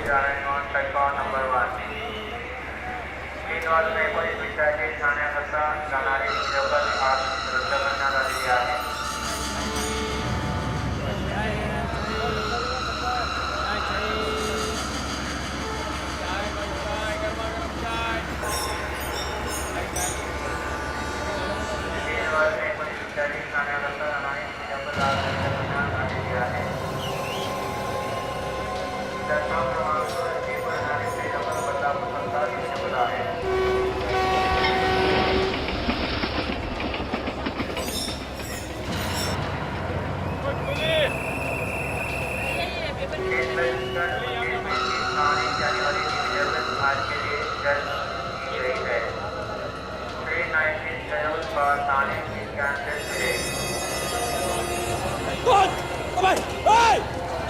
running on platform number 1. Meanwhile, Maple विद्यार्थी ठाण्याकरता जाणारी local आज रद्द करण्यात आलेली आहे. Meanwhile, Maple विद्यार्थी ठाण्याकरता जाणारी लोकल आज रद्द करण्यात आलेली आहे. प्लॅटफॉर्म क्रमांक 1 वर जाणारी लोकल बदलापूर करता दिशेवर आहे. जनवरी की सर्विस आज के लिए रद्द की गई है. ट्रेन 19 शेड्यूल पर थाने की कैंसिल है.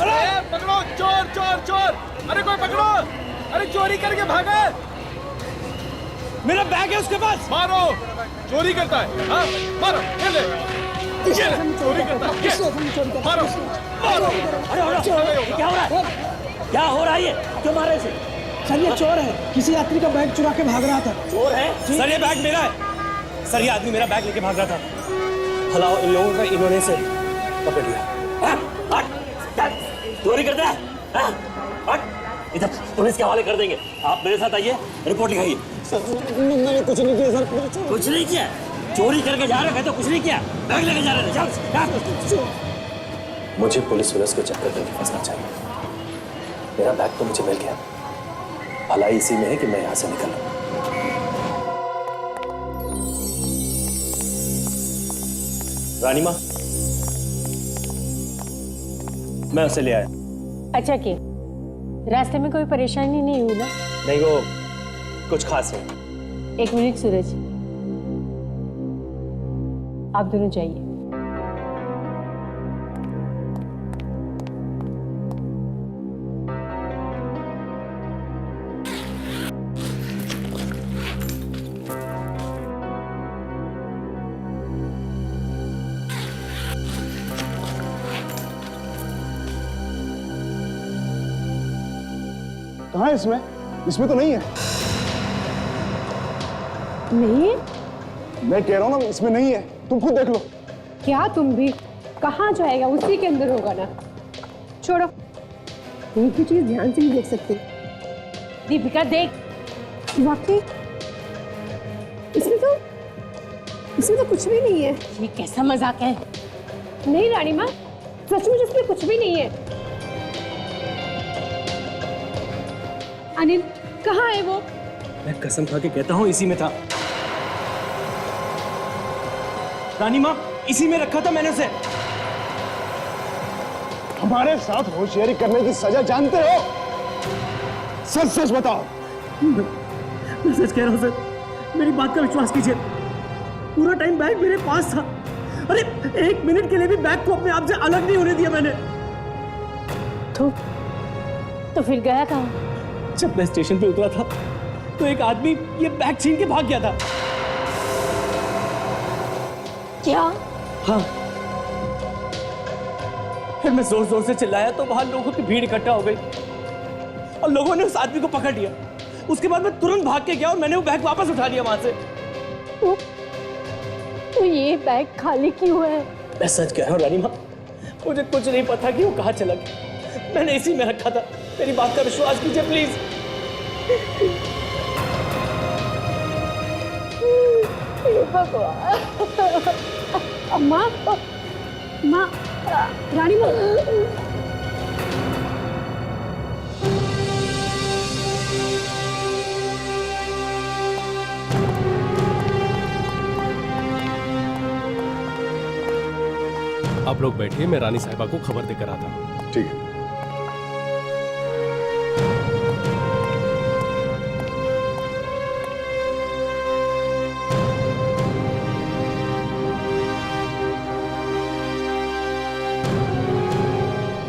अरे पकड़ो, चोर चोर चोर! अरे कोई पकड़ो! अरे चोरी करके भागा! मेरा बैग है उसके पास! मारो! चोरी करता है, हाँ? मारो! ये ले! चोरी करता है! मारो! मारो! क्या हो रहा है? क्या हो रहा है ये? क्यों मारे इसे? सर ये चोर है, किसी यात्री का बैग चुरा के भाग रहा था। चोर है? सर ये बैग मेरा है। सर ये आदमी मेरा बैग लेके भाग रहा था। भला इन लोगों का इन्होंने से पकड़ लिया। चोरी करता है? इधर पुलिस के हवाले कर देंगे। आप मेरे साथ आइए, रिपोर्ट लिखाइए। मैंने कुछ नहीं किया सर। कुछ नहीं किया? चोरी करके जा रहे थे तो कुछ नहीं किया? बैग लेके जा रहे थे? मुझे पुलिस के चक्कर में फंसना चाहिए। मेरा बैग तो मुझे मिल गया, भलाई इसी में है कि मैं यहां से निकलूं। रानी माँ, मैं उसे ले आया। अच्छा किए, रास्ते में कोई परेशानी नहीं हुई ना? नहीं, वो कुछ खास नहीं। एक मिनट सूरज, आप दोनों जाइए। कहाँ है इसमें? इसमें तो नहीं है। नहीं, मैं कह रहा हूँ ना, इसमें नहीं है। तुम खुद देख लो। क्या तुम भी? कहाँ जाएगा? उसी के अंदर होगा ना। छोड़ो, एक भी चीज ध्यान से नहीं देख सकते। दीपिका देख, वाकई इसमें तो कुछ भी नहीं है। ये कैसा मजाक है? नहीं रानी माँ, सचमुच इसमें कुछ भी नहीं है। अनिल, कहाँ है वो? मैं कसम खा के कहता हूँ इसी में था। रानी माँ, इसी में रखा था मैंने उसे। हमारे साथ होशियारी करने की सजा जानते हो? सच सच बताओ। मैं सच कह रहा हूँ सर, मेरी बात का विश्वास कीजिए। पूरा टाइम बैग मेरे पास था। अरे एक मिनट के लिए भी बैग को अपने आप से अलग नहीं होने दिया मैंने। तो फिर गया कहाँ? जब मैं स्टेशन पे उतरा था तो एक आदमी ये बैग छीन के भाग गया था। क्या? हाँ। फिर मैं जोर जोर से चिल्लाया तो वहां लोगों की भीड़ इकट्ठा हो गई और लोगों ने उस आदमी को पकड़ लिया। उसके बाद मैं तुरंत भाग के गया और मैंने वो बैग वापस उठा लिया वहां से। तो ये बैग खाली क्यों है? मैं सच कह रहा हूँ रानी माँ, मुझे कुछ नहीं पता कि वो कहाँ चला गया। मैंने इसी में रखा था। मेरी बात का विश्वास कीजिए प्लीज। माँ, माँ, रानी माँ। आप लोग बैठिए, मैं रानी साहिबा को खबर देकर आता हूँ। ठीक है।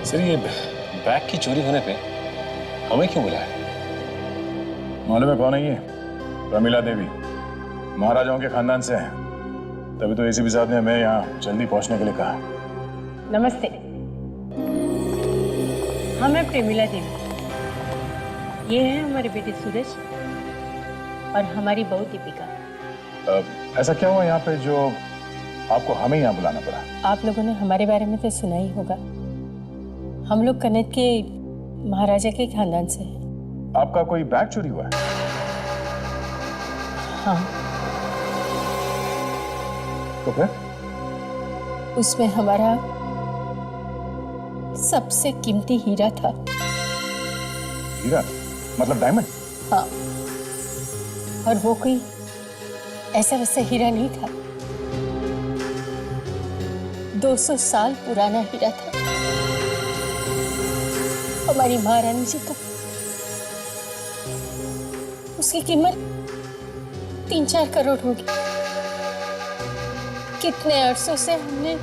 सर, ये बैग की चोरी होने पे हमें क्यों बुलाया? मालूम है कौन है ये? प्रमिला देवी, महाराजाओं के खानदान से है। तभी तो एसीपी साहब ने हमें यहाँ जल्दी पहुंचने के लिए कहा। नमस्ते, हमें प्रेमिला देवी। ये है हमारे बेटे सूरज और हमारी बहू दीपिका। ऐसा क्या हुआ यहाँ पे जो आपको हमें यहाँ बुलाना पड़ा? आप लोगों ने हमारे बारे में तो सुना ही होगा। हम लोग कन्नौज के महाराजा के खानदान से हैं। आपका कोई बैग चोरी हुआ है? हाँ, तो फिर? उसमें हमारा सबसे कीमती हीरा था। हीरा? मतलब डायमंड? हाँ, और वो कोई ऐसा वैसा हीरा नहीं था, 200 साल पुराना हीरा था, हमारी महारानी जी का। उसकी कीमत 3-4 करोड़ होगी। कितने अरसों से हमने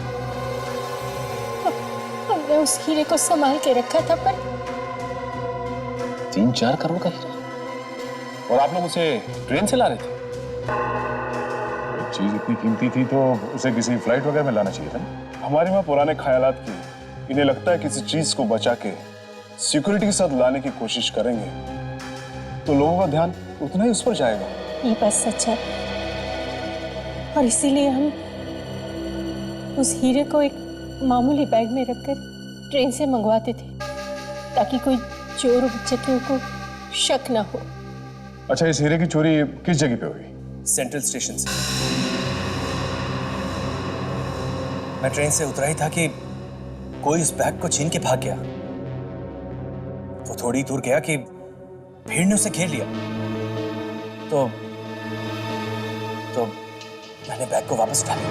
उस हीरे को संभाल के रखा था, पर 3-4 करोड़ का हीरा? और आप लोग उसे ट्रेन से ला रहे थे? चीज इतनी कीमती थी तो उसे किसी फ्लाइट वगैरह में लाना चाहिए था ना? हमारे वहाँ पुराने ख्यालात की इन्हें लगता है किसी चीज को बचा के सिक्योरिटी के साथ लाने की कोशिश करेंगे तो लोगों का ध्यान उतना ही उस पर जाएगा। ये बात सच है, और इसीलिए हम उस हीरे को एक मामूली बैग में रखकर ट्रेन से मंगवाते थे, ताकि कोई चोर उचक्कियों को शक ना हो। अच्छा, इस हीरे की चोरी किस जगह पे हुई? सेंट्रल स्टेशन से। मैं ट्रेन से उतरा ही था कि कोई उस बैग को छीन के भाग गया। वो थोड़ी दूर गया कि भीड़ ने उसे घेर लिया। तो मैंने बैग को वापस उठा लिया।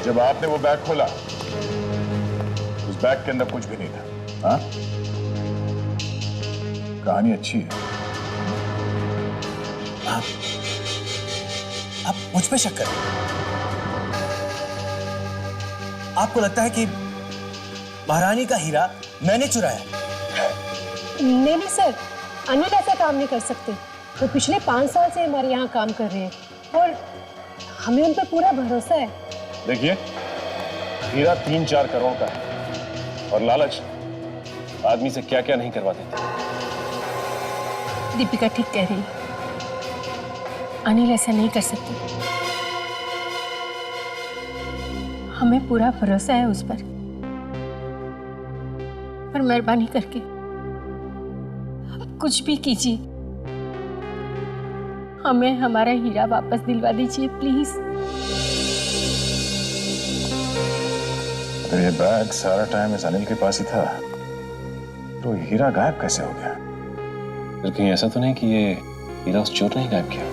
जब आपने वो बैग खोला, उस बैग के अंदर कुछ भी नहीं था। हाँ? कहानी अच्छी है। आप मुझ पे शक करें? आपको लगता है कि महारानी का हीरा मैंने चुराया? नहीं नहीं सर, अनिल ऐसा काम नहीं कर सकते। वो पिछले 5 साल से हमारे यहाँ काम कर रहे हैं और हमें उन पर पूरा भरोसा है। देखिए, हीरा 3-4 करोड़ का है और लालच आदमी से क्या क्या नहीं करवा देता। दीपिका ठीक कह रही है, अनिल ऐसा नहीं कर सकते। हमें पूरा भरोसा है उस पर मेहरबानी करके कुछ भी कीजिए, हमें हमारा हीरा वापस दिलवा दीजिए प्लीज। तो ये बैग सारा टाइम इस अनिल के पास ही था, तो हीरा गायब कैसे हो गया? फिर कहीं ऐसा तो नहीं कि ये हीरा उस चोर ने ही गायब किया?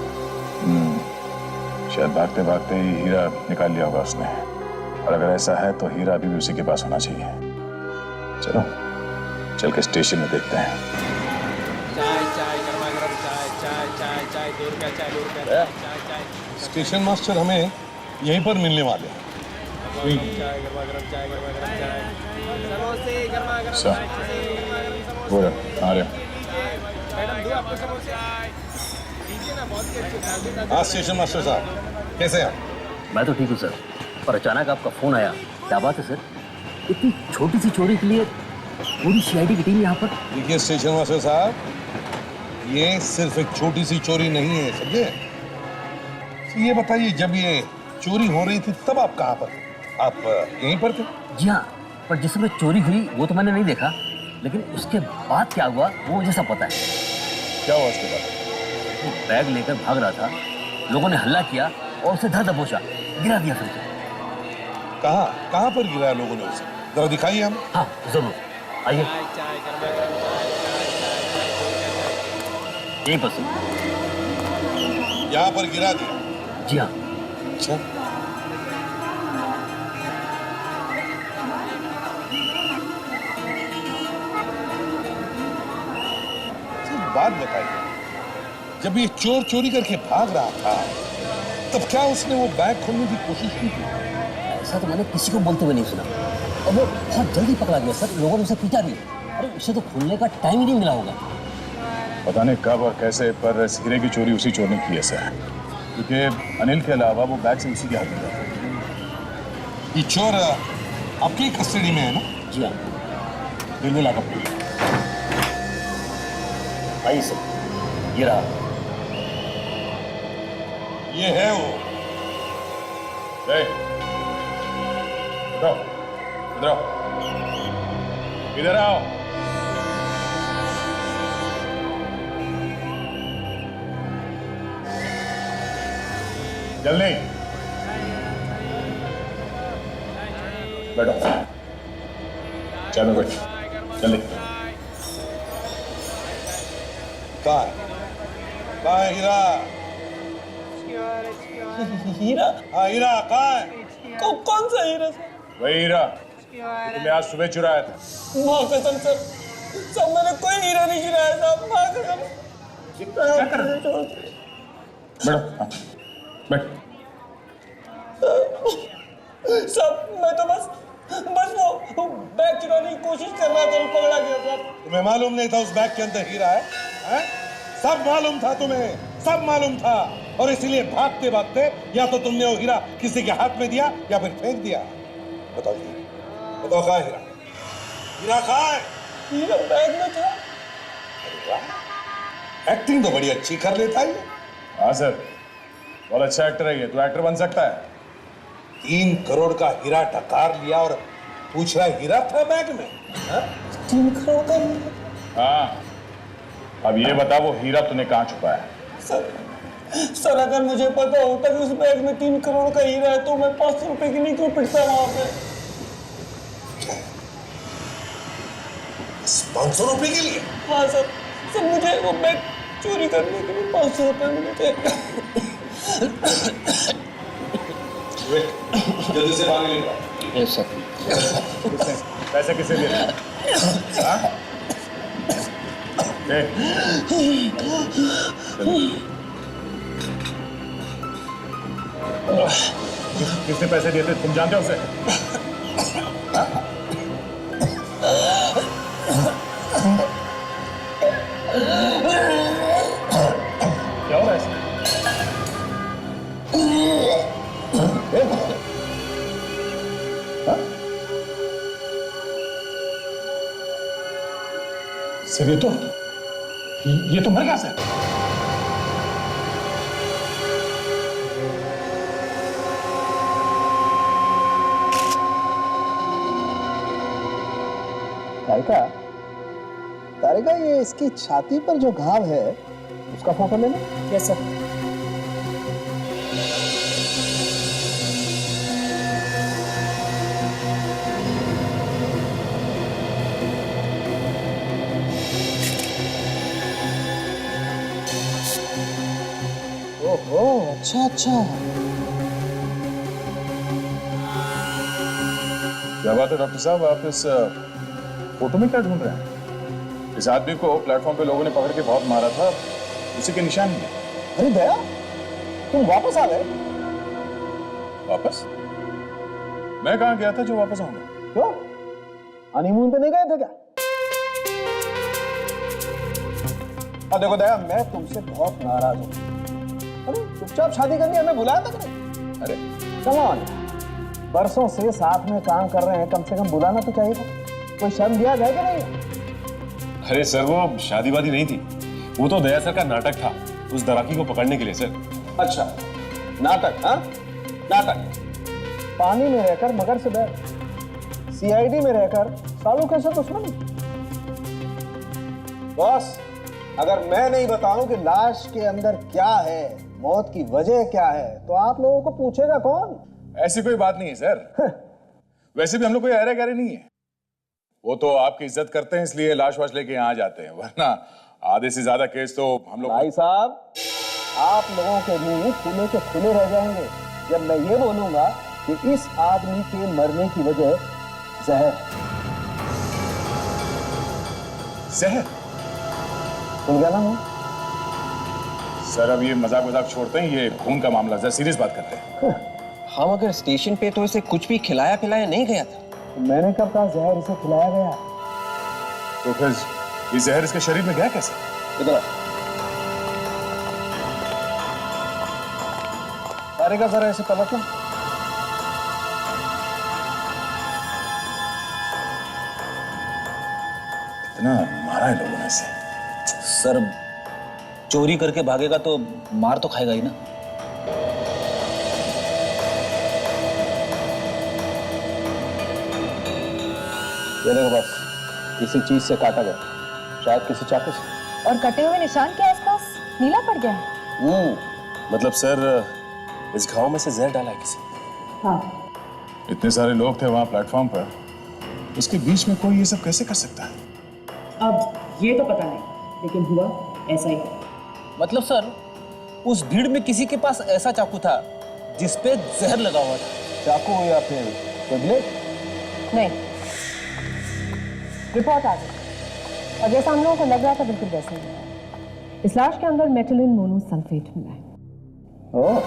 शायद भागते भागते ही हीरा निकाल लिया होगा उसने, और अगर ऐसा है तो हीरा अभी भी उसी के पास होना चाहिए। चलो चल के स्टेशन में देखते हैं। चाय चाय गरमा गरम चाय चाय चाय चाय 2 रुपया चाय 2 रुपया चाय चाय स्टेशन मास्टर हमें यहीं पर मिलने वाले हैं। चाय गरमा गरम चाय गरमा गरम चाय समोसे गरमा गरम सर, चाय बोलो आ रहे। मैडम दो आपको समोसे दीजिए ना, बहुत ही अच्छे। हाँ स्टेशन मास्टर साहब, कैसे हैं? मैं तो ठीक हूँ सर, पर अचानक आपका फोन आया। क्या बात है सर? इतनी छोटी सी चोरी के लिए पूरी सीआईडी की टीम यहाँ पर? देखिए स्टेशन मास्टर साहब, ये सिर्फ एक छोटी सी चोरी नहीं है, समझे? तो ये बताइए, जब ये चोरी हो रही थी तब आप कहाँ पर थे? आप यहीं पर थे? जी हाँ, पर जिस समय चोरी हुई वो तो मैंने नहीं देखा, लेकिन उसके बाद क्या हुआ वो मुझे सब पता है। क्या हुआ उसके बाद? वो बैग लेकर भाग रहा था, लोगों ने हल्ला किया और उसे धर दबोचा, गिरा दिया फिर से। कहाँ पर गिराया लोगों ने उसे? जरा दिखाइए हम। हाँ जरूर, आइए चाय गरमा गरम चाय यहीं पर सर। यहाँ पर गिरा दिया? जी हाँ। अच्छा, बात बताइए, जब ये चोर चोरी करके भाग रहा था तब क्या उसने वो बैग खोलने की कोशिश की थी? ऐसा तो मैंने किसी को बोलते हुए नहीं सुना, और वो बहुत जल्दी पकड़ा गया सर। लोगों ने उसे पीटा भी। अरे उसे तो खोलने का टाइम ही नहीं मिला होगा। पता नहीं कब और कैसे, पर इस हीरे की चोरी उसी चोर ने की है सर, क्योंकि अनिल के अलावा वो बैग से उसी के हाथ में था। ये चोर आपकी कस्टडी में है ना? जी हाँ। बिल्कुल आप अपनी आइए सर, ये रहा। ये है वो। ए, उठो, इधर आओ, इधर आओ। जल्दी बैठो, चाय में बैठो, जल्दी। कहाँ है हीरा? हीरा? हाँ हीरा कहाँ है? कौन सा हीरा सर? वही हीरा तुम्हें आज सुबह चुराया था। माँ कसम सर, मैंने कोई हीरा नहीं चुराया साहब, माँ कसम। क्या कर रहे हो? बैठो, हाँ, बैठ। सब मैं तो बस वो बैग चुराने की कोशिश कर रहा था, पकड़ा गया साहब। तुम्हें मालूम नहीं था उस बैग के अंदर हीरा है? हैं? सब मालूम था तुम्हें, सब मालूम था, और इसीलिए भागते भागते या तो तुमने वो हीरा किसी के हाथ में दिया या फिर फेंक दिया। बताओ जी, बताओ कहाँ है हीरा? हीरा कहाँ है? हीरा बैग में था। एक्टिंग तो बड़ी अच्छी कर लेता है ये। हाँ सर, बहुत अच्छा एक्टर है ये, तो एक्टर बन सकता है। 3 करोड़ का हीरा डकार लिया और पूछ रहा है हीरा था बैग में? 3 करोड़ का हीरा? हाँ, अब ये बता वो हीरा तूने कहाँ छुपाया? सर अगर मुझे पता होता कि उस बैग में 3 करोड़ का हीरा है तो मैं 500 रुपए की नहीं क्यों पिटता वहां पे? 500 रुपए के लिए? हाँ सर, मुझे वो बैग चोरी करने के लिए 500 रुपए मिले थे। जल्दी से बाहर निकल। Yes sir. पैसे किसे दिए? हाँ? ए, किसने पैसे दिए थे? तुम जानते हो उसे? हाँ? क्या हो रहा है इसमें? सर ये तो मर गया सर। तारिका ये इसकी छाती पर जो घाव है उसका फोटो लेना। Yes sir. ओहो, अच्छा। क्या बात है डॉक्टर साहब, आप इस फोटो में क्या ढूंढ रहे हैं? इस आदमी को प्लेटफॉर्म पे लोगों ने पकड़ के बहुत मारा था, उसी के निशान है। अरे दया, तुम वापस आ गए? वापस? मैं कहाँ गया था जो वापस आऊंगा? क्यों, हनीमून पे नहीं गए थे क्या? अब देखो दया, मैं तुमसे बहुत नाराज हूँ। अरे चुपचाप शादी करनी, हमें बुलाया था कि नहीं? अरे कम ऑन, बरसों से साथ में काम कर रहे हैं, कम से कम बुलाना तो चाहिए था। कोई शर्म दिया जाए कि नहीं? अरे सर, वो शादी वादी नहीं थी, वो तो दया सर का नाटक था उस दराकी को पकड़ने के लिए सर। अच्छा, नाटक? हाँ, नाटक। पानी में रहकर मगर से डर, सीआईडी में रहकर सालों कैसे दुश्मनी। बॉस, अगर मैं नहीं बताऊं कि लाश के अंदर क्या है, मौत की वजह क्या है, तो आप लोगों को पूछेगा कौन? ऐसी कोई बात नहीं है सर। वैसे भी हम लोग कोई अरे गहरे नहीं है, वो तो आपकी इज्जत करते हैं इसलिए लाश वाश लेके यहाँ आ जाते हैं, वरना आधे से ज्यादा केस तो हम लोग। भाई साहब, आप लोगों के मुंह खुले के खुले रह जाएंगे जब मैं ये बोलूंगा कि इस आदमी के मरने की वजह जहर है। जहर? सुन गया ना मैं? सर अब ये मजाक वजाक छोड़ते हैं, ये खून का मामला, जरा सीरियस बात करते हैं। हाँ, मगर स्टेशन पे तो इसे कुछ भी खिलाया पिलाया नहीं गया था। मैंने कब कहा जहर इसे खिलाया गया? तो फिर ये जहर इसके शरीर में गया कैसे? इधर तारिका, जरा ऐसे पलटना। इतना मारा है लोगों ने इसे। सर चोरी करके भागेगा तो मार तो खाएगा ही ना। ये देखो बस, किसी चीज से काटा गया, शायद किसी चाकू से। और कटे हुए निशान के आसपास नीला पड़ गया है। मतलब सर इस घाव में से जहर डाला है किसी। हाँ। इतने सारे लोग थे वहां प्लेटफॉर्म पर, उसके बीच में कोई ये सब कैसे कर सकता है? अब ये तो पता नहीं, लेकिन हुआ ऐसा ही। मतलब सर उस भीड़ में किसी के पास ऐसा चाकू था जिसपे जहर लगा हुआ था। चाकू या फिर कोई ब्लेड? नहीं, रिपोर्ट आ गई और जैसा हम लोगों को लग रहा था बिल्कुल वैसे ही है। इस लाश के अंदर मेटिलिन मोनोसल्फेट मिला है। ओह,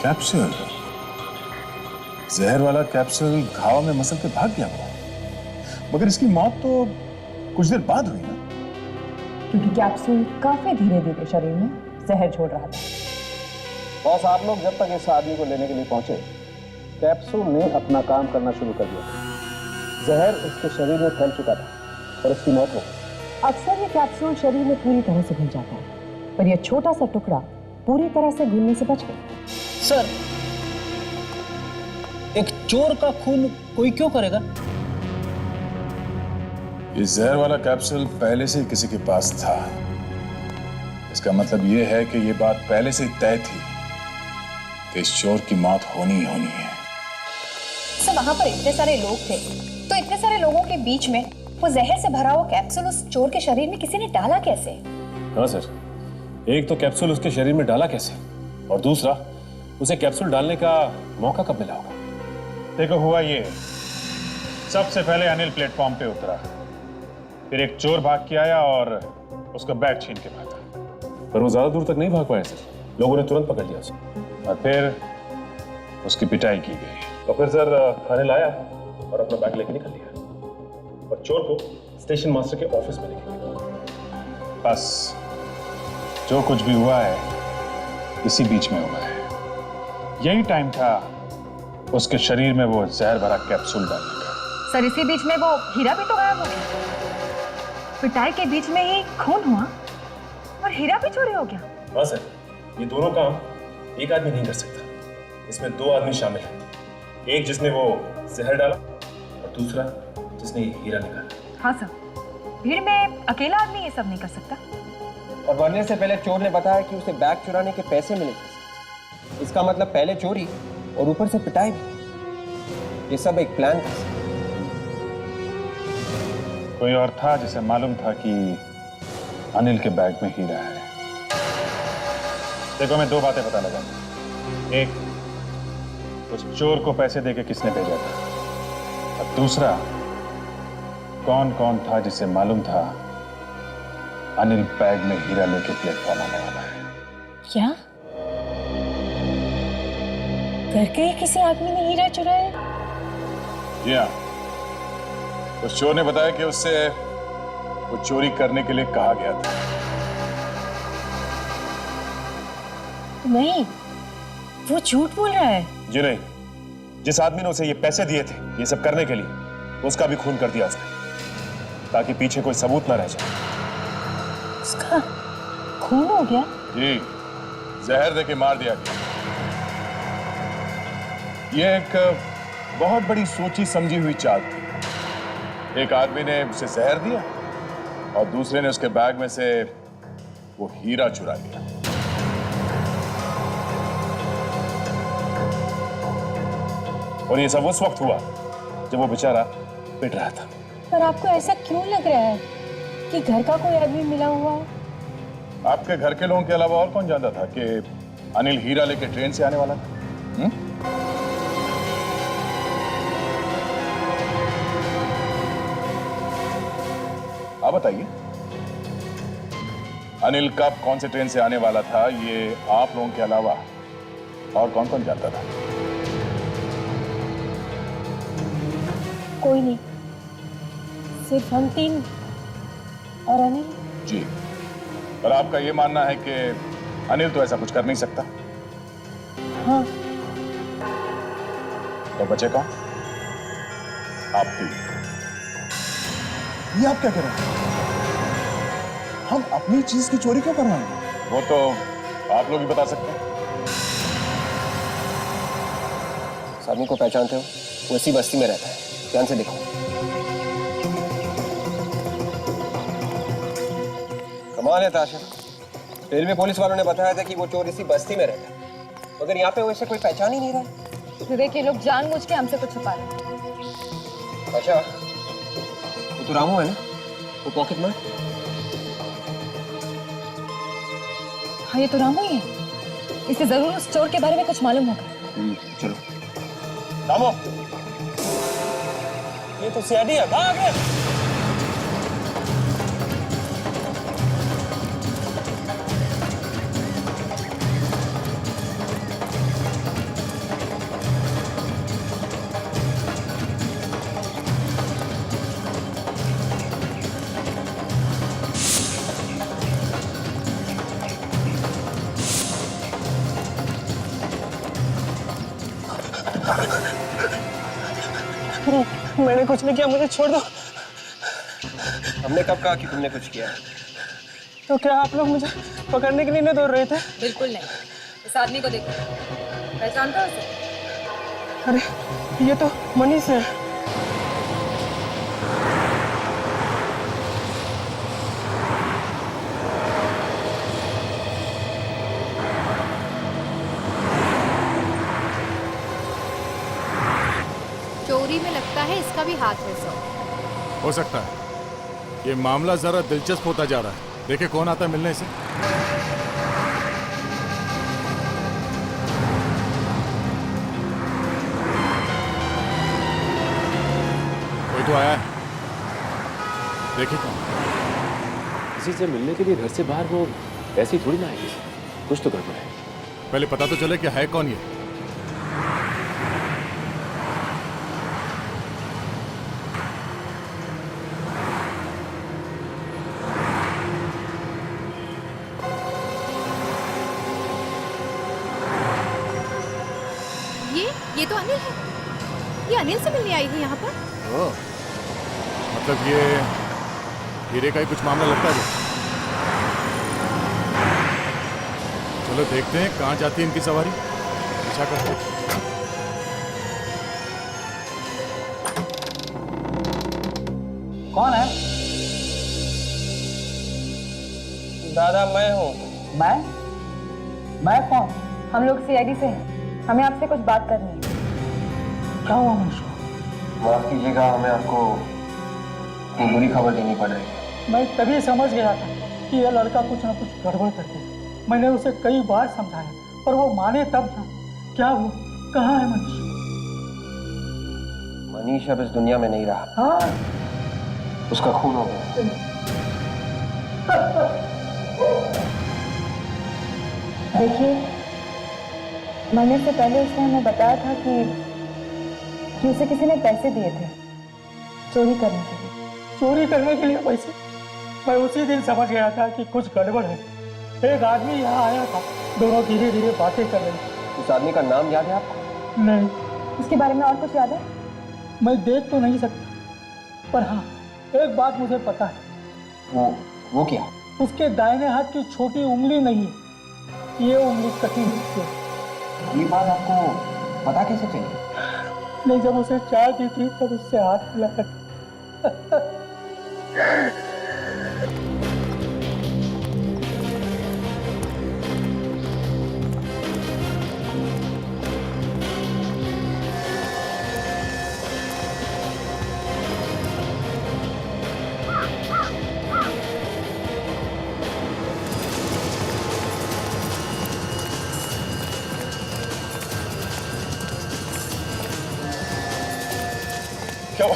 कैप्सूल, जहर वाला कैप्सूल घाव में मसल के भाग गया वो। मगर इसकी मौत तो कुछ देर बाद हुई ना? क्योंकि कैप्सूल काफी धीरे धीरे शरीर में जहर छोड़ रहा था। बॉस आप लोग जब तक इस आदमी को लेने के लिए पहुंचे, कैप्सूल ने अपना काम करना शुरू कर दिया। जहर उसके शरीर में फैल चुका था और उसकी मौत हो गई। अक्सर ये कैप्सूल शरीर में पूरी तरह से घुल जाता है, पर यह छोटा सा टुकड़ा पूरी तरह से घुलने से बच गया। सर एक चोर का खून कोई क्यों करेगा? ये जहर वाला कैप्सूल पहले से ही किसी के पास था। इसका मतलब ये है कि ये बात पहले से ही तय थी कि इस चोर की मौत होनी ही होनी है। सर वहां पर इतने सारे लोग थे, तो इतने सारे लोगों के बीच में वो जहर से भरा हुआ कैप्सूल उस चोर के शरीर में किसी ने डाला कैसे? हाँ सर, एक तो कैप्सूल उसके शरीर में डाला कैसे, और दूसरा उसे कैप्सूल डालने का मौका कब मिला होगा? देखो हुआ ये, सबसे पहले अनिल प्लेटफॉर्म पे उतरा, फिर एक चोर भाग के आया और उसका बैग छीन के भागा। पर वो ज्यादा दूर तक नहीं भाग पाया सर, लोगों ने तुरंत पकड़ लिया उसे और फिर उसकी पिटाई की गई। और फिर सर अनिल आया और अपना बैग लेके निकल लिया और चोर को स्टेशन मास्टर के ऑफिस में लेके गया। बस जो कुछ भी हुआ है इसी बीच में हुआ है। यही टाइम था उसके शरीर में वो जहर भरा कैप्सूल डालने का। सर इसी बीच में वो हीरा भी तो गायब हो गया। पिटाई के बीच में ही खून हुआ और हीरा भी चोरी हो गया। हाँ सर, ये दोनों काम एक आदमी नहीं कर सकता, इसमें दो आदमी शामिल हैं। एक जिसने वो जहर डाला और दूसरा जिसने हीरा निकाला। हाँ सर, भीड़ में अकेला आदमी ये सब नहीं कर सकता। और मरने से पहले चोर ने बताया कि उसे बैग चुराने के पैसे मिले थे। इसका मतलब पहले चोरी और ऊपर से पिटाई भी। ये सब एक प्लान था। कोई और था जिसे मालूम था कि अनिल के बैग में हीरा है। देखो मैं दो बातें पता लगा। एक, उस चोर को पैसे देके किसने भेजा था, और दूसरा कौन कौन था जिसे मालूम था अनिल बैग में हीरा लेके प्लेटफॉर्म आने वाला है। क्या करके ही किसी आदमी ने हीरा चुराया? या उस चोर ने बताया कि उससे वो चोरी करने के लिए कहा गया था। नहीं, वो झूठ बोल रहा है। जी नहीं, जिस आदमी ने उसे ये पैसे दिए थे ये सब करने के लिए, उसका भी खून कर दिया उसने, ताकि पीछे कोई सबूत ना रह जाए। उसका खून हो गया? जी, जहर देके मार दिया गया। ये एक बहुत बड़ी सोची समझी हुई चाल थी। एक आदमी ने उसे जहर दिया और दूसरे ने उसके बैग में से वो हीरा चुरा लिया। और ये सब उस वक्त हुआ जब वो बेचारा पिट रहा था। पर आपको ऐसा क्यों लग रहा है कि घर का कोई आदमी मिला हुआ है? आपके घर के लोगों के अलावा और कौन जानता था कि अनिल हीरा लेके ट्रेन से आने वाला था? आप बताइए, अनिल कब कौन से ट्रेन से आने वाला था, ये आप लोगों के अलावा और कौन कौन जानता था? कोई नहीं, सिर्फ हम तीन और अनिल। जी, पर आपका ये मानना है कि अनिल तो ऐसा कुछ कर नहीं सकता? हाँ। तो बचे कौन? आप तीन। ये आप क्या कह रहे हैं? हम अपनी चीज की चोरी क्यों करवाएंगे? वो तो आप लोग ही बता सकते हैं। उस आदमी को पहचानते हो? वो इसी बस्ती में रहता है, ध्यान से देखो। कमाल है ताशा, रेलवे पुलिस वालों ने बताया था कि वो चोर इसी बस्ती में रहता है, मगर यहाँ पे वैसे कोई पहचान ही नहीं रहा। विवेक, ये लोग जानबूझ के हमसे कुछ छुपा रहे हैं। अच्छा, वो तो रामू है ना, वो पॉकेट मार। हाँ, ये तो रामू ही है। इसे जरूर उस चोर के बारे में कुछ मालूम होगा। चलो रामू, ये तो सीआईडी है, भाग रे। मैंने कुछ नहीं किया, मुझे छोड़ दो। हमने कब कहा कि तुमने कुछ किया? तो क्या आप लोग मुझे पकड़ने के लिए नहीं दौड़ रहे थे? बिल्कुल नहीं। इस आदमी को देखो, पहचानता हो उसे? अरे, ये तो मनीष है। चोरी में लगता है इसका भी हाथ है सर। हो सकता है। ये मामला जरा दिलचस्प होता जा रहा है। देखे कौन आता है मिलने से। कोई तो आया है, देखिए कौन। किसी से मिलने के लिए घर से बाहर वो ऐसी थोड़ी ना आएगी। कुछ तो गड़बड़ है। पहले पता तो चले कि है कौन ये। ये तो अनिल है। ये अनिल से मिलने आई थी यहाँ पर। ओह, मतलब ये हीरे का ही कुछ मामला लगता है। चलो देखते हैं कहाँ जाती है इनकी सवारी। पीछा करते हैं। कौन है? दादा, मैं हूँ। मैं कौन? हम लोग सीआईडी से हैं। हमें आपसे कुछ बात करनी है। क्या हुआ मनीष? माफ कीजिएगा, हमें आपको एक बुरी खबर देनी पड़ रही है। मैं तभी समझ गया था कि यह लड़का कुछ न कुछ गड़बड़ करके। मैंने उसे कई बार समझाया, पर वो माने तब ना। क्या हुआ? कहाँ है मनीष? मनीष अब इस दुनिया में नहीं रहा। हाँ? उसका खून हो गया। देखिए, मरने से पहले उसने हमें बताया था कि उसे किसी ने पैसे दिए थे चोरी करने के लिए। चोरी करने के लिए पैसे? मैं उसी दिन समझ गया था कि कुछ गड़बड़ है। एक आदमी यहाँ आया था, दोनों धीरे धीरे बातें कर रहे थे। उस आदमी का नाम याद है आपको? नहीं। उसके बारे में और कुछ याद है? मैं देख तो नहीं सकता, पर हाँ, एक बात मुझे पता है। वो क्या? उसके दाहिने हाथ की छोटी उंगली नहीं है, ये उंगली कटी हुई है। ये बात आपको पता कैसे चली? नहीं, जब उसे चाय दी थी तब उससे हाथ मिला कर। क्या हुआ?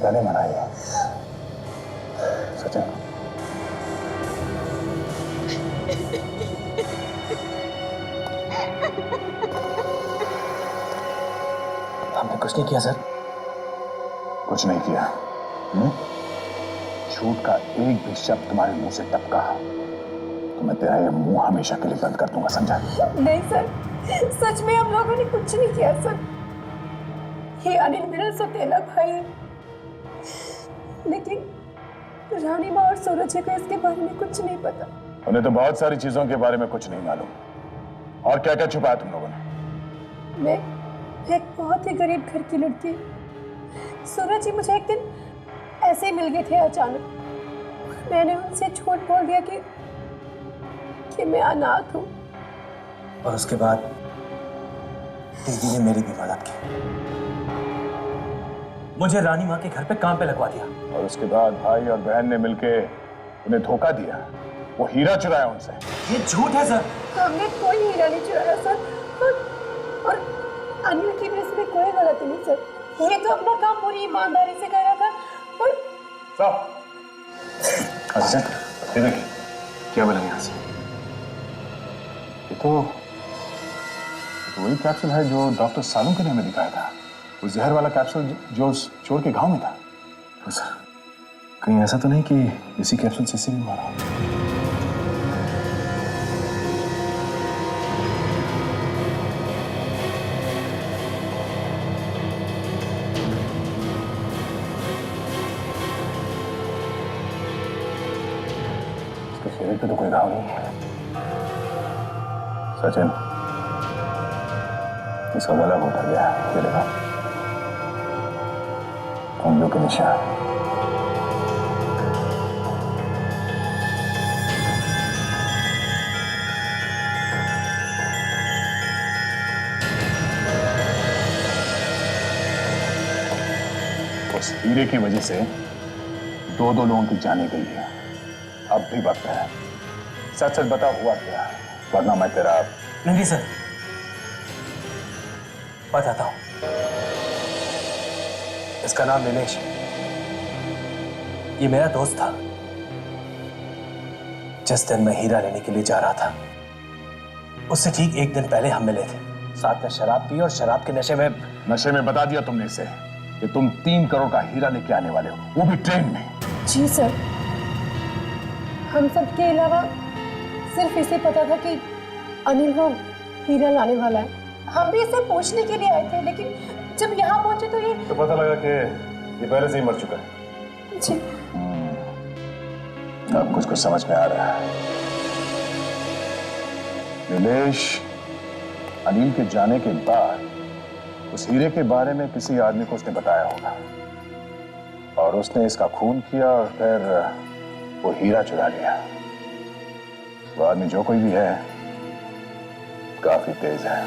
तारीका ने मनाई है। सचिन, हमने कुछ नहीं किया सर। कुछ नहीं किया? झूठ का एक भी शब्द तुम्हारे मुंह से टपका तो मैं तेरा ये मुंह हमेशा के लिए बंद कर दूंगा, समझा? नहीं सर, सच में हम लोगों ने कुछ नहीं किया सर। ये अनिल मेरा सौतेला भाई है, लेकिन रानी माँ और सूरज को इसके बारे में कुछ नहीं पता। उन्हें तो बहुत सारी चीजों के बारे में कुछ नहीं मालूम। और क्या क्या छुपाया तुम लोगों ने? मैं एक बहुत ही गरीब घर की लड़की। सूरज जी मुझे एक दिन ऐसे ही मिल गए थे अचानक। मैंने उनसे झूठ बोल दिया कि मैं अनाथ हूँ। और उसके बाद दीदी ने मेरी भी मदद की, मुझे रानी माँ के घर पे काम पे लगवा दिया। और उसके बाद भाई और बहन ने मिलके उन्हें धोखा दिया, वो हीरा चुराया उनसे। ये झूठ है सर। हमने कोई हीरा नहीं चुराया सर, और अनिल की भी इसमें कोई गलती नहीं सर। ये तो अपना काम पूरी ईमानदारी से कर रहा था। और अच्छा ये देखिए क्या मिला यहाँ से। ये तो वही कैप्सूल है जो डॉक्टर सालुंके ने हमें दिखाया था, वो जहर वाला कैप्सूल जो उस चोर के घाव में था। सर कहीं ऐसा तो नहीं कि इसी कैप्सूल से इसे भी मारा? इसके शरीर पे तो कोई घाव नहीं है। सचिन, इसका गला घोटा गया, ये देखो उंगलियों के निशान। उस हीरे की वजह से दो लोगों की जाने गई है। अब भी वक्त है, सच सच बता हुआ क्या, वरना मैं तेरा। नहीं सर, बताता हूं। इसका नाम नीलेश, ये मेरा दोस्त था। जिस दिन मैं हीरा लेने के लिए जा रहा था, उससे ठीक एक दिन पहले हम मिले थे। साथ में शराब पी और शराब के नशे में बता दिया तुमने इसे कि तुम 3 करोड़ का हीरा लेके आने वाले हो, वो भी ट्रेन में। जी सर, हम सब के अलावा सिर्फ इसे पता था कि अनिल वो हीरा लाने वाला है। हम भी इसे पूछने के लिए आए थे, लेकिन जब यहाँ पहुंचे तो ये पता लगा कि ये पहले से ही मर चुका है। जी। अब कुछ समझ में आ रहा है। नीलेश अनिल के जाने के बाद उस हीरे के बारे में किसी आदमी को उसने बताया होगा, और उसने इसका खून किया और फिर वो हीरा चुरा लिया। वो आदमी जो कोई भी है काफी तेज है।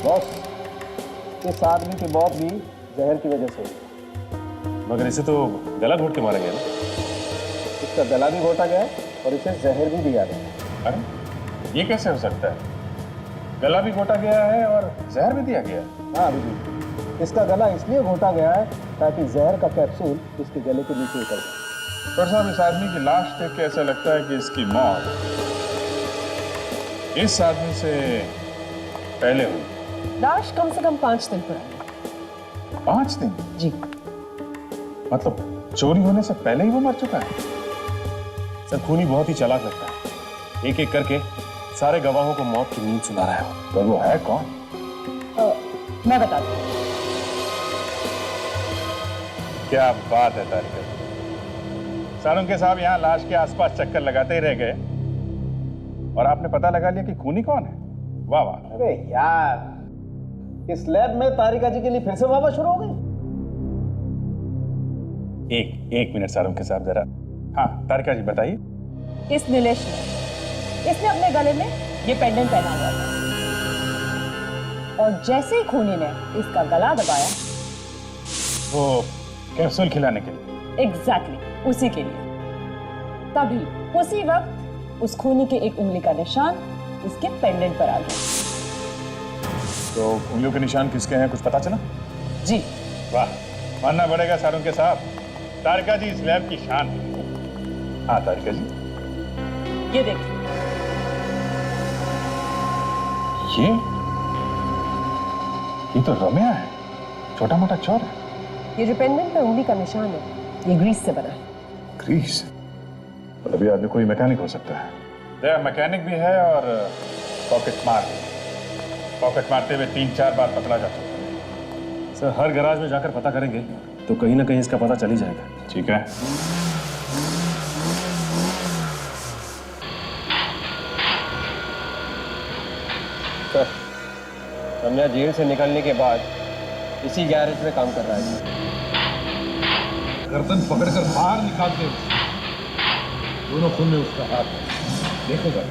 बॉस, इस आदमी की मौत भी जहर की वजह से हुई। मगर इसे तो गला घोट के मारा गया ना? इसका गला भी घोटा गया है और इसे जहर भी दिया गया। अरे ये कैसे हो सकता है? गला भी घोटा गया है और जहर भी दिया गया है? हाँ अभी इसका गला इसलिए घोटा गया है ताकि जहर का कैप्सूल इसके गले के नीचे उतर जाए। डॉक्टर साहब, इस आदमी की लाश देख के ऐसा लगता है कि इसकी मौत इस आदमी से पहले हुई। लाश कम से कम 5 दिन पुरानी। 5 दिन? जी। मतलब चोरी होने से पहले ही वो मर चुका है? सर खूनी बहुत ही चालाक लगता है, एक एक करके सारे गवाहों को मौत की नींद सुला रहा है। तो वो है कौन? मैं बताती हूँ। क्या बात है तारिका। सालुंके साहब यहाँ लाश के आसपास चक्कर लगाते ही रह गए और आपने पता लगा लिया कि खूनी कौन है। वाह वाह। अरे यार, इस लैब में तारिका जी के लिए फिर से वाह शुरू हो गई। एक मिनट सालुंके साहब जरा। हाँ तारिका जी बताइए। इस नीलेश ने, इसने अपने गले में ये पेंडेंट पहना हुआ था। और जैसे ही खूनी ने इसका गला दबाया, वो कैप्सूल खिलाने के लिए। एग्जैक्टली उसी के लिए। तभी उसी वक्त उस खूनी के एक उंगली का निशान इसके पेंडेंट पर आ गया। तो उंगलियों के निशान किसके हैं, कुछ पता चला? जी। वाह, मानना पड़ेगा सारुण के साहब, तारिका जी इस लैब की शान है। हाँ तारिका जी, ये देखिए। ये तो रम्या है, छोटा मोटा चोर है। ये जो पेंडेंट पे उंगली का निशान है, ये ग्रीस से बना है। ग्रीस? मतलब ये आदमी कोई मैकेनिक हो सकता है। मैकेनिक भी है और पॉकेट मार। पॉकेट मारते हुए 3-4 बार पकड़ा जा चुका है। सर हर गैराज में जाकर पता करेंगे तो कहीं ना कहीं इसका पता चल ही जाएगा। ठीक है। सर, रम्या जेल से निकलने के बाद इसी गैरेज में काम कर रहा है। गर्दन पकड़कर बाहर निकालते हो, दोनों खून में उसका हाथ है, देखोगा।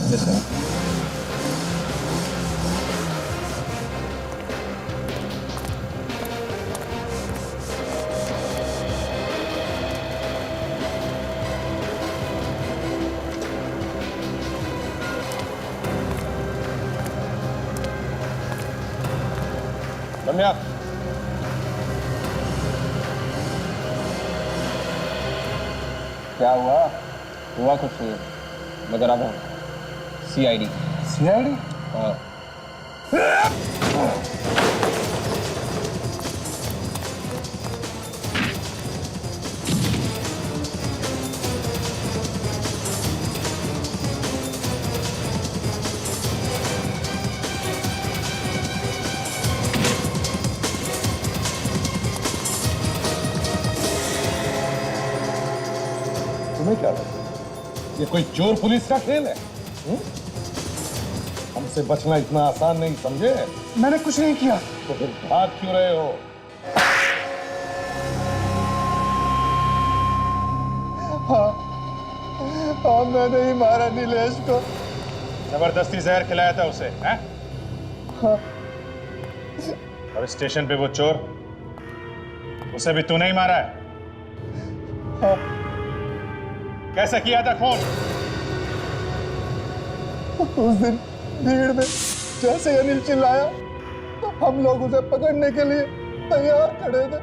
जैसा रम्या, क्या हुआ? हुआ कुछ नहीं, मगर अब CID। CID? हाँ। तुम्हें क्या लगता है ये कोई चोर पुलिस का खेल है? हमसे बचना इतना आसान नहीं, समझे? मैंने कुछ नहीं किया। तो फिर भाग क्यों रहे हो? हाँ, मैंने ही मारा नीलेश को। जबरदस्ती जहर खिलाया था उसे, हैं? हाँ। और स्टेशन पे वो चोर, उसे भी तूने ही मारा है? हाँ। कैसे किया था खून? उस दिन भीड़ में जैसे ही अनिल चिल्लाया तो हम लोग उसे पकड़ने के लिए तैयार खड़े थे।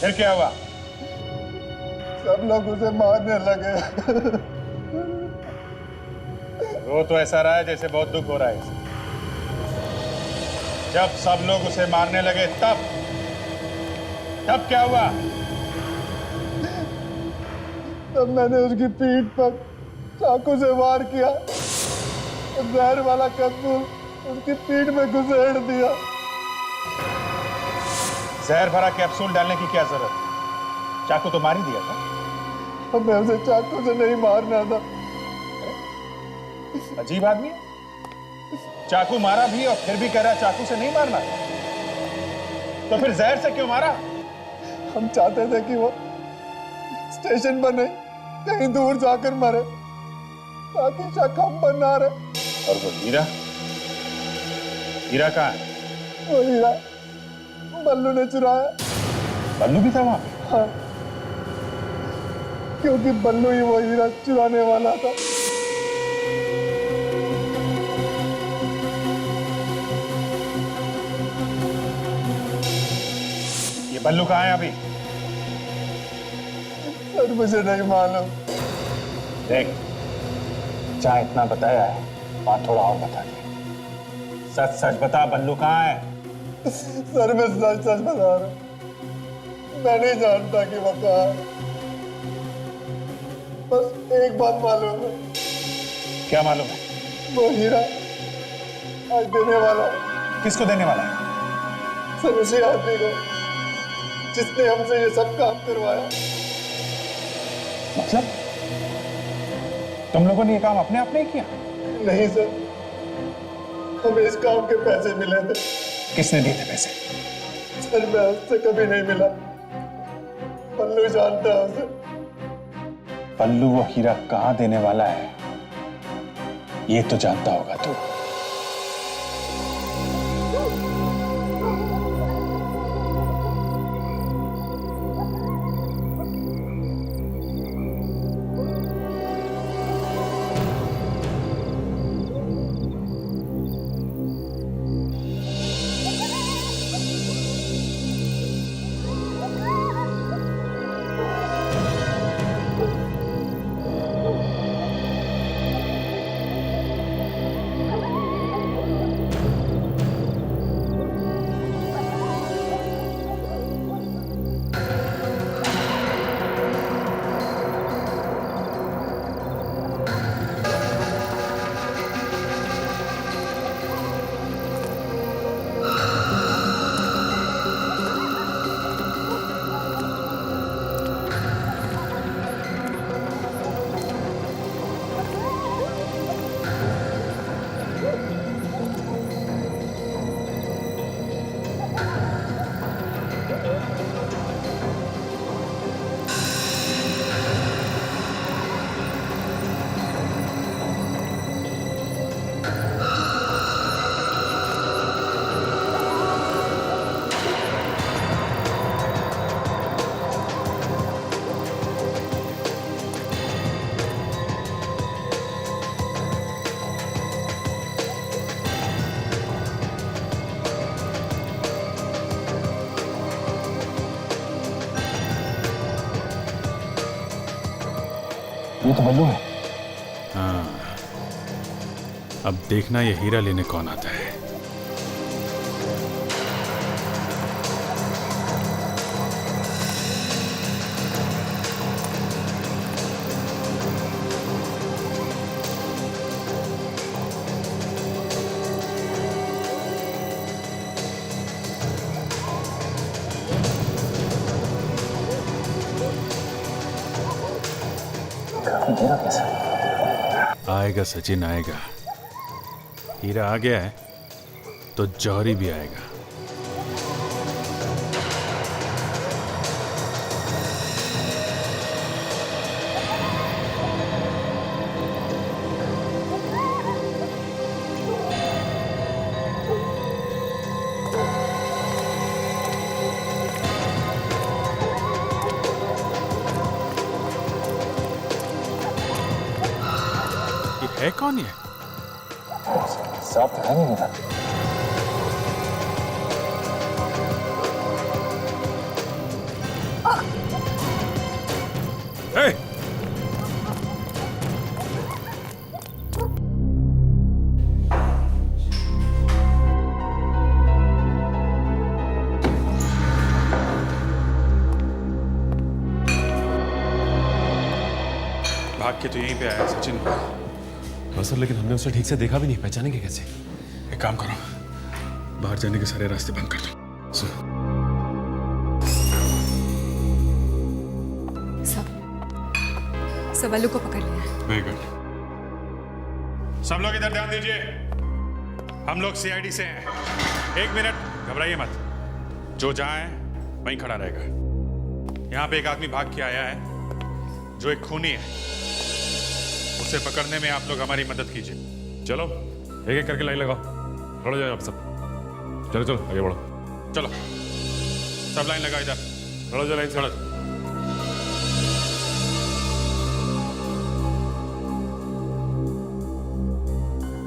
फिर क्या हुआ? सब लोग उसे मारने लगे। वो तो ऐसा रहा है जैसे बहुत दुख हो रहा है इसे। जब सब लोग उसे मारने लगे तब क्या हुआ? तब मैंने उसकी पीठ पर चाकू से वार किया, जहर वाला कैप्सूल उसकी पीठ में घुसेड़ दिया। जहर भरा कैप्सूल डालने की क्या जरूरत? चाकू तो मार ही दिया था। हमें उसे चाकू से नहीं मारना था। अजीब आदमी है, चाकू मारा भी और फिर भी कह रहा चाकू से नहीं मारना। तो फिर जहर से क्यों मारा? हम चाहते थे कि वो स्टेशन पर नहीं कहीं दूर जाकर मरे, ताकि शक हम पर ना रहे। और वो हीरा, हीरा कहाँ है? वो हीरा बल्लू ने चुराया। बल्लू भी था वहां? हाँ, क्योंकि बल्लू ही वो हीरा चुराने वाला था। ये बल्लू कहाँ है अभी? सर मुझे नहीं मालूम। देख, जहाँ इतना बताया है बात थोड़ा और बता दे। सच सच बता, बल्लू कहाँ है? सर मैं सच सच बता रहा हूँ, मैं नहीं जानता कि वो कहाँ है। बस एक बात मालूम है। क्या मालूम है? वो हीरा आज देने वाला है। किसको देने वाला है? सर उसी आदमी को जिसने हमसे ये सब काम करवाया। मतलब तुम लोगों ने ये काम अपने आप नहीं किया? नहीं सर, हमें इस काम के पैसे मिले थे। किसने दिए थे पैसे? सर मैं उससे कभी नहीं मिला, पल्लू जानता है उसे। पल्लू वो हीरा कहाँ देने वाला है ये तो जानता होगा तू। ये तो बल्लू है। हाँ, अब देखना ये हीरा लेने कौन आता है। आएगा सचिन, आएगा। हीरा आ गया है तो जौहरी भी आएगा। है कौन ये? साफ है नहीं मेरा। Hey! भाग के तो यहीं पे आया सचिन। हाँ सर, लेकिन हमने उसे ठीक से देखा भी नहीं, पहचानेंगे कैसे? एक काम करो, बाहर जाने के सारे रास्ते बंद कर दो। सब बल्लू को पकड़ लिया। Very good. सब लोग इधर ध्यान दीजिए, हम लोग सीआईडी से हैं। 1 मिनट, घबराइए मत। जो जहां है वहीं खड़ा रहेगा। यहां पे एक आदमी भाग के आया है जो एक खूनी है। उसे पकड़ने में आप लोग हमारी मदद कीजिए। चलो एक एक करके लाइन लगाओ, खड़े जाओ आप सब। चलो चलो आगे बढ़ो। चलो सब लाइन लगाओ, इधर खड़े जाओ लाइन से।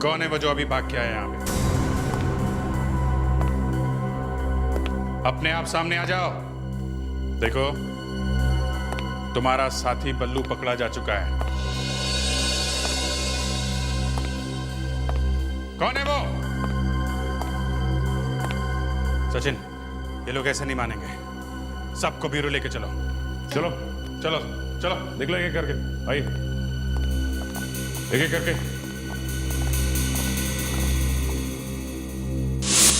कौन है वो जो अभी भाग के आया यहाँ पे? अपने आप सामने आ जाओ। देखो, तुम्हारा साथी बल्लू पकड़ा जा चुका है। कौन है वो? सचिन, ये लोग ऐसे नहीं मानेंगे। सबको ब्यूरो लेके चलो। चलो चलो चलो, देख लो एक एक करके। आइए एक एक करके।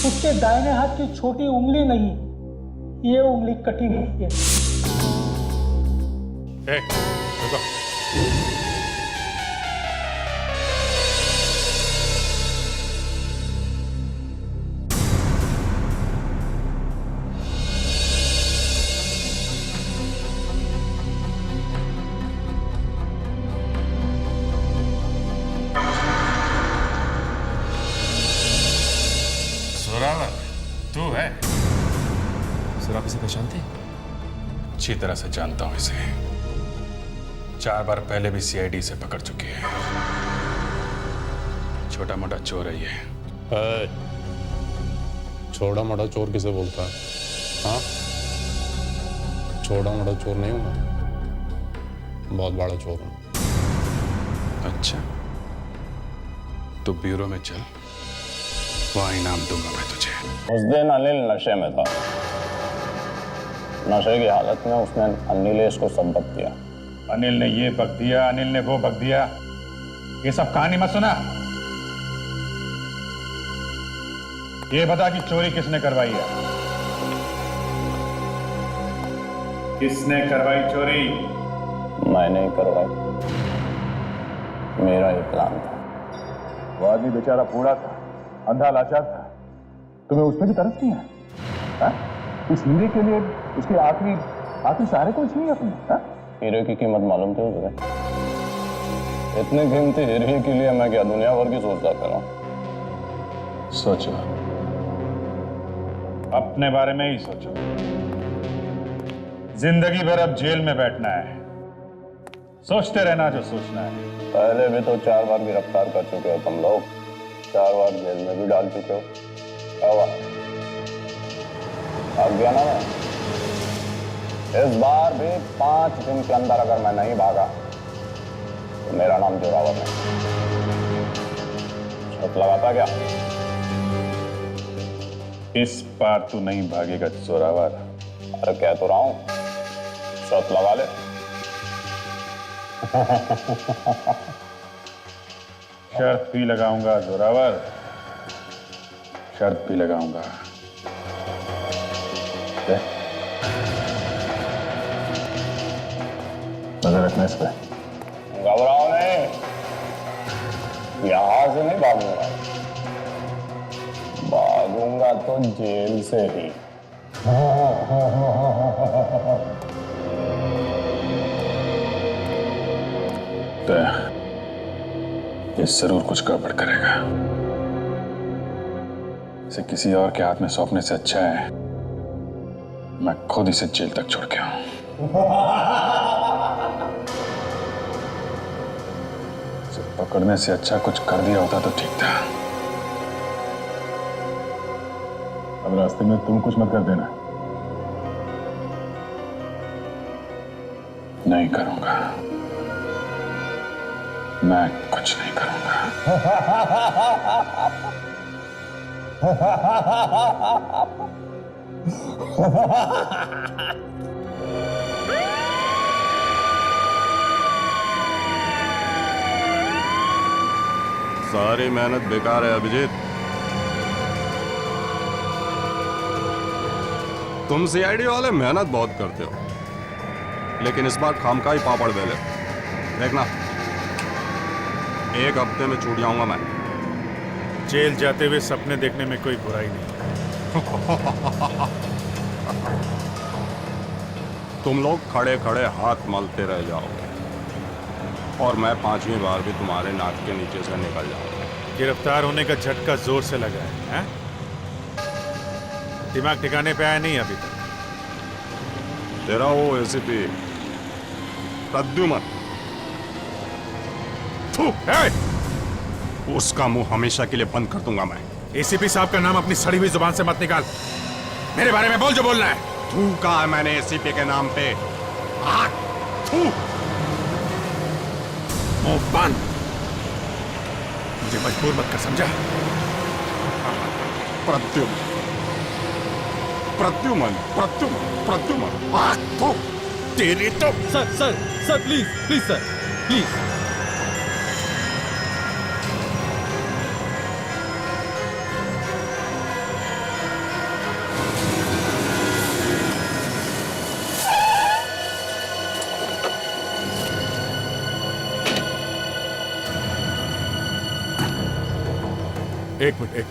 उसके दाहिने हाथ की छोटी उंगली नहीं, ये उंगली कटी हुई है। रुको। तू है? सर आप इसे पहचानते हैं? अच्छी तरह से जानता हूं इसे। 4 बार पहले भी सीआईडी से पकड़ चुकी है। छोटा मोटा चोर है ये। छोटा मोटा चोर किसे बोलता है? हाँ, छोटा मोटा चोर नहीं हूं मैं, बहुत बड़ा चोर हूं। अच्छा, तो ब्यूरो में चल, वहां इनाम दूंगा मैं तुझे। उस दिन अनिल नशे में था। नशे की हालत में उसने अनिलेश को सबक दिया। अनिल ने ये बक दिया, अनिल ने वो बक दिया, ये सब कहानी मत सुना। ये बता कि चोरी किसने करवाई है? किसने करवाई चोरी? मैंने ही करवाई, मेरा ही प्लान था। वो आदमी बेचारा बूढ़ा था, अंधा लाचार था, तुम्हें उस पर भी तरस नहीं है? उस हीरे के लिए उसके आखिरी सहारे को छीनी अपने। हीरे की कीमत मालूम थी तुझे? इतने कीमती हीरे के लिए मैं क्या दुनिया भर की सोचता करूं? सोचो, अपने बारे में ही सोचो। जिंदगी भर अब जेल में बैठना है, सोचते रहना जो सोचना है। पहले भी तो 4 बार गिरफ्तार कर चुके हो तुम लोग, 4 बार जेल में भी डाल चुके हो। क्या हुआ? भाग गया ना मैं? इस बार भी 5 दिन के अंदर अगर मैं नहीं भागा मेरा नाम जोरावर है। शर्त लगाता क्या? इस बार तू नहीं भागेगा जोरावर। अरे कह तो रहा हूं, शर्त लगा ले। शर्त भी लगाऊंगा जोरावर, शर्त भी लगाऊंगा। नजर रखना इस पे। घबराओ नहीं, यहां से नहीं भागूंगा, भागूंगा तो जेल से ही। ये जरूर कुछ गड़बड़ करेगा। इसे किसी और के हाथ में सौंपने से अच्छा है मैं खुद इसे जेल तक छोड़ के आऊं। इसे पकड़ने से अच्छा कुछ कर दिया होता तो ठीक था। अब रास्ते में तुम कुछ मत कर देना। नहीं करूंगा, मैं कुछ नहीं करूंगा। सारी मेहनत बेकार है अभिजीत। तुम सीआईडी वाले मेहनत बहुत करते हो, लेकिन इस बार खामखा ही पापड़ बेले। देखना, एक हफ्ते में छूट जाऊंगा मैं। जेल जाते हुए सपने देखने में कोई बुराई नहीं। तुम लोग खड़े खड़े हाथ मलते रह जाओगे और मैं 5वीं बार भी तुम्हारे नाक के नीचे से निकल जाऊंगा। गिरफ्तार होने का झटका जोर से लगा है? दिमाग ठिकाने पे आया नहीं अभी तक? तेरा वो एसीपी प्रद्युमन, उसका मुंह हमेशा के लिए बंद कर दूंगा मैं। एसीपी साहब का नाम अपनी सड़ी हुई जुबान से मत निकाल। मेरे बारे में बोल जो बोलना है। थू कहा है मैंने एसीपी के नाम पे? थू। मुंह बंद। मुझे मजबूर मत कर, समझा? प्रद्युमन, प्रद्युमन, प्रद्युमन, प्रद्युमन। तेरी तो सर प्लीज सर प्लीज। एक मिनट।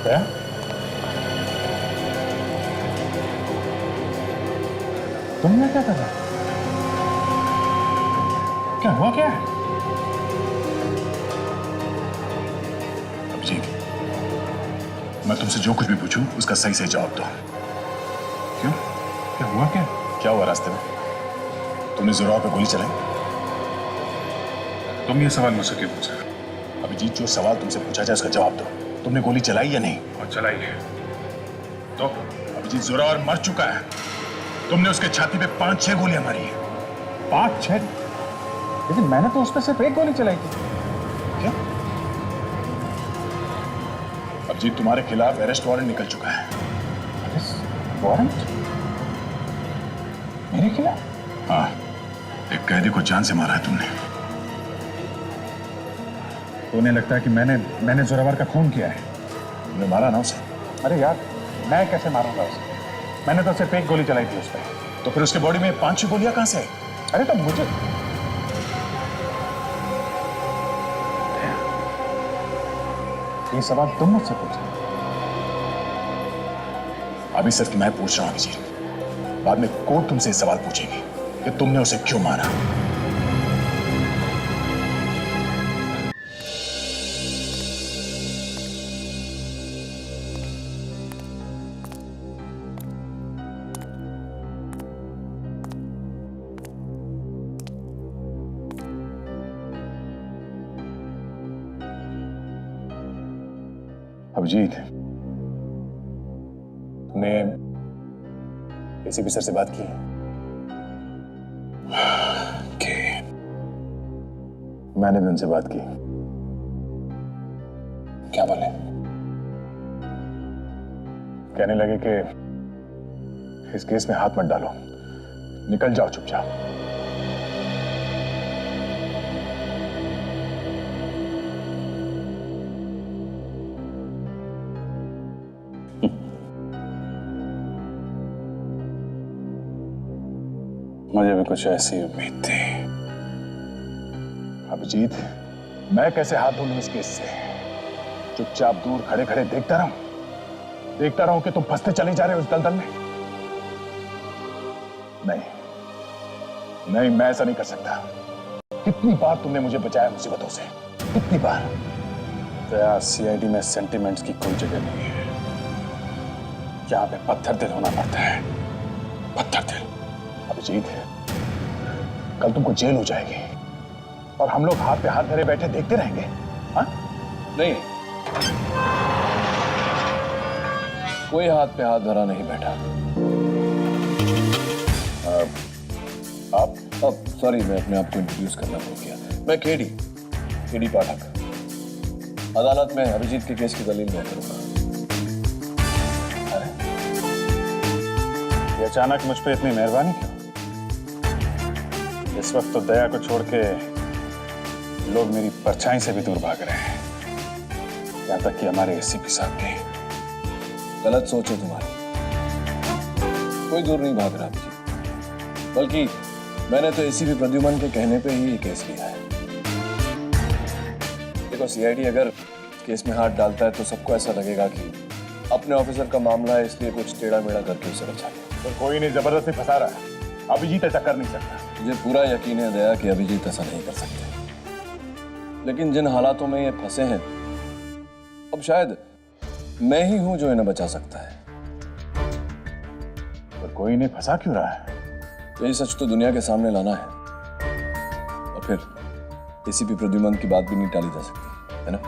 क्या? तुमने क्या करा? क्या हुआ क्या? अभिजीत, मैं तुमसे जो कुछ भी पूछूं उसका सही से जवाब दो। क्यों? क्या हुआ क्या? क्या हुआ रास्ते में? तुमने जोरावर पे गोली चलाई? तुम ये सवाल मुझसे क्यों पूछ रहे हो? अभिजीत, जो सवाल तुमसे पूछा जाए उसका जवाब दो। तुमने गोली चलाई या नहीं? और चलाई है। तो अभिजीत, जोरावर मर चुका है। तुमने उसके छाती पे 5-6 गोलियां मारी है। 5-6? लेकिन मैंने तो उस पर सिर्फ एक गोली चलाई थी। क्या? अभिजीत, तुम्हारे खिलाफ अरेस्ट वारंट निकल चुका है। Arrest warrant? मेरे खिलाफ? हाँ, एक कैदी को जान से मारा है तुमने। तो उन्हें लगता है कि मैंने जोरावर का खून किया है। तुमने मारा ना उसे? अरे यार, मैं कैसे मारूंगा उसे? मैंने तो सिर्फ एक गोली चलाई थी उस पर। तो फिर उसके बॉडी में 5-6 गोलियां कहां से आई? अरे तो मुझे ये सवाल तुम मुझसे पूछ रहे हो? अभी सिर्फ मैं पूछ रहा हूं अभिजीत। बाद में कोर्ट तुमसे ये सवाल पूछेगी कि तुमने उसे क्यों मारा। अभिजीत, तुमने एसीपी सर से बात की? मैंने भी उनसे बात की। क्या बोले? कहने लगे कि इस केस में हाथ मत डालो, निकल जाओ चुपचाप। मुझे भी कुछ ऐसी उम्मीद थी। अभिजीत, मैं कैसे हाथ धो लूं इस केस से? चुपचाप दूर खड़े खड़े देखता रहूं कि तुम फंसते चले जा रहे हो उस दलदल में? नहीं, मैं ऐसा नहीं कर सकता। कितनी बार तुमने मुझे बचाया मुसीबतों से, कितनी बार। दया, सीआईडी में सेंटिमेंट्स की कोई जगह नहीं है। यहां पे पत्थर दिल होना पड़ता है, पत्थर दिल। अभिजीत, कल तुमको जेल हो जाएगी और हम लोग हाथ पे हाथ धरे बैठे देखते रहेंगे? हाँ? नहीं, कोई हाथ पे हाथ धरा नहीं बैठा। आप सॉरी, मैं अपने आप को इंट्रोड्यूस करना भूल गया। मैं केडी पाठक, अदालत में अभिजीत के केस की दलील मैं करूंगा। ये अचानक मुझ पे इतनी मेहरबानी क्यों? इस वक्त तो दया को छोड़ के लोग मेरी परछाई से भी दूर भाग रहे हैं, यहां तक कि हमारे एसीपी साहब के। गलत सोच है तुम्हारी, कोई दूर नहीं भाग रहा अभिजीत, बल्कि मैंने तो एसीपी प्रद्युमन के कहने पे ही ये केस लिया है। देखो, सीआईडी अगर केस में हाथ डालता है तो सबको ऐसा लगेगा कि अपने ऑफिसर का मामला है, इसलिए कुछ टेढ़ा मेढ़ा करके उसे बचा लिया। तो कोई नहीं जबरदस्ती फंसा रहा है। अभिजीत ऐसा कर नहीं सकता। मुझे पूरा यकीन है दया कि अभिजीत ऐसा नहीं कर सकते, लेकिन जिन हालातों में ये फंसे हैं, अब शायद मैं ही हूं जो इन्हें बचा सकता है। पर कोई नहीं फंसा क्यों रहा है? यही सच तो दुनिया के सामने लाना है, और फिर एसीपी प्रद्युमन की बात भी नहीं टाली जा सकती, है ना?